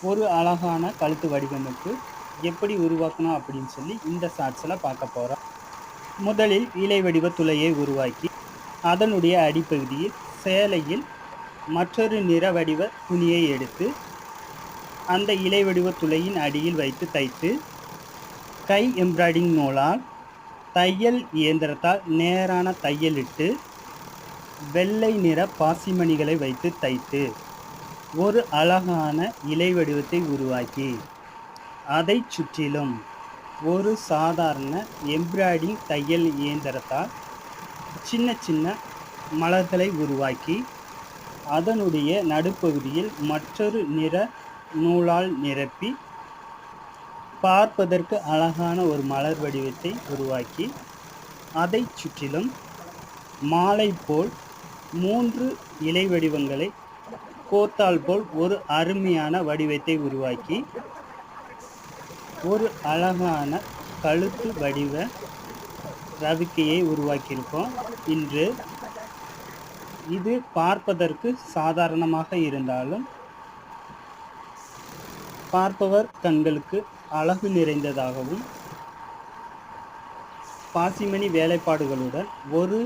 ஒரு அழகான கழுத்து வடிவமைப்பு எப்படி உருவாக்கணும் அப்படின்னு சொல்லி இந்த ஷார்ட்ஸில் பார்க்க போகிறோம். முதலில் இலை வடிவ துளையை உருவாக்கி அதனுடைய அடிப்பகுதியில் சேலையில் மற்றொரு நிற வடிவ துணியை எடுத்து அந்த இலை வடிவ துளையின் அடியில் வைத்து தைத்து கை எம்ப்ராய்டிங் நூலால் தையல் இயந்திரத்தால் நேரான தையலிட்டு வெள்ளை நிற பாசிமணிகளை வைத்து தைத்து ஒரு அழகான இலை வடிவத்தை உருவாக்கி அதை சுற்றிலும் ஒரு சாதாரண எம்ப்ராய்டிங் தையல் இயந்திரத்தால் சின்ன சின்ன மலர்களை உருவாக்கி அதனுடைய நடுப்பகுதியில் மற்றொரு நிற நூலால் நிரப்பி பார்ப்பதற்கு அழகான ஒரு மலர் வடிவத்தை உருவாக்கி அதை சுற்றிலும் மாலை போல் 3 இலை வடிவங்களை கோத்தால் போல் ஒரு அருமையான வடிவத்தை உருவாக்கி ஒரு அழகான கழுத்து வடிவ ரவிக்கையை உருவாக்கியிருக்கோம். இன்று இது பார்ப்பதற்கு சாதாரணமாக இருந்தாலும் பார்ப்பவர் கண்களுக்கு அழகு நிறைந்ததாகவும் பாசிமணி வேலைப்பாடுகளுடன் ஒரு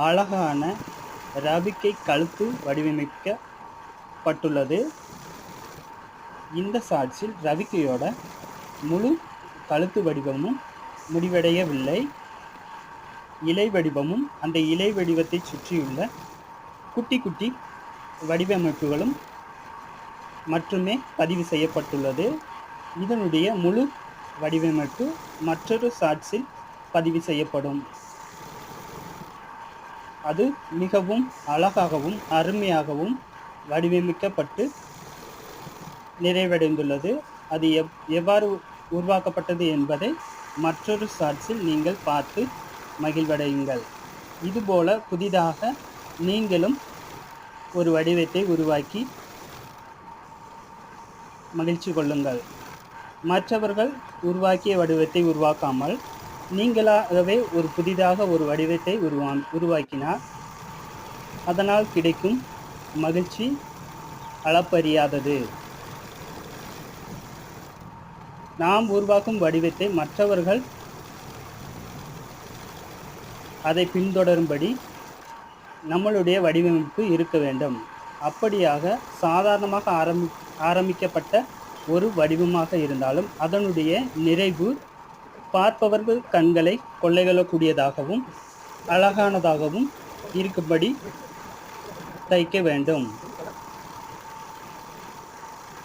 அழகான ரவிக்கை கழுத்து வடிவமைக்கப்பட்டுள்ளது. இந்த ஷார்ட்ஸில் ரவிக்கையோட முழு கழுத்து வடிவமும் முடிவடையவில்லை. இலை வடிவமும் அந்த இலை வடிவத்தை சுற்றியுள்ள குட்டி குட்டி வடிவமைப்புகளும் மட்டுமே பதிவு செய்யப்பட்டுள்ளது. இதனுடைய முழு வடிவமைப்பு மற்றொரு ஷார்ட்ஸில் பதிவு செய்யப்படும். அது மிகவும் அழகாகவும் அருமையாகவும் வடிவமைக்கப்பட்டு நிறைவடைந்துள்ளது. அது எவ்வாறு உருவாக்கப்பட்டது என்பதை மற்றொரு ஷார்ட்ஸில் நீங்கள் பார்த்து மகிழ்வடையுங்கள். இதுபோல புதிதாக நீங்களும் ஒரு வடிவத்தை உருவாக்கி மகிழ்ச்சி கொள்ளுங்கள். மற்றவர்கள் உருவாக்கிய வடிவத்தை உருவாக்காமல் நீங்களாகவே ஒரு புதிதாக ஒரு வடிவத்தை உருவாக்கினார். அதனால் கிடைக்கும் மகிழ்ச்சி அளப்பரியாதது. நாம் உருவாக்கும் வடிவத்தை மற்றவர்கள் அதை பின்தொடரும்படி நம்மளுடைய வடிவமைப்பு இருக்க வேண்டும். அப்படியாக சாதாரணமாக ஆரம்பிக்கப்பட்ட ஒரு வடிவமாக இருந்தாலும் அதனுடைய நிறைவு பார்ப்பவர்கள் கண்களை கொள்ளைகொள்ளக்கூடியதாகவும் அழகானதாகவும் இருக்கும்படி தைக்க வேண்டும்.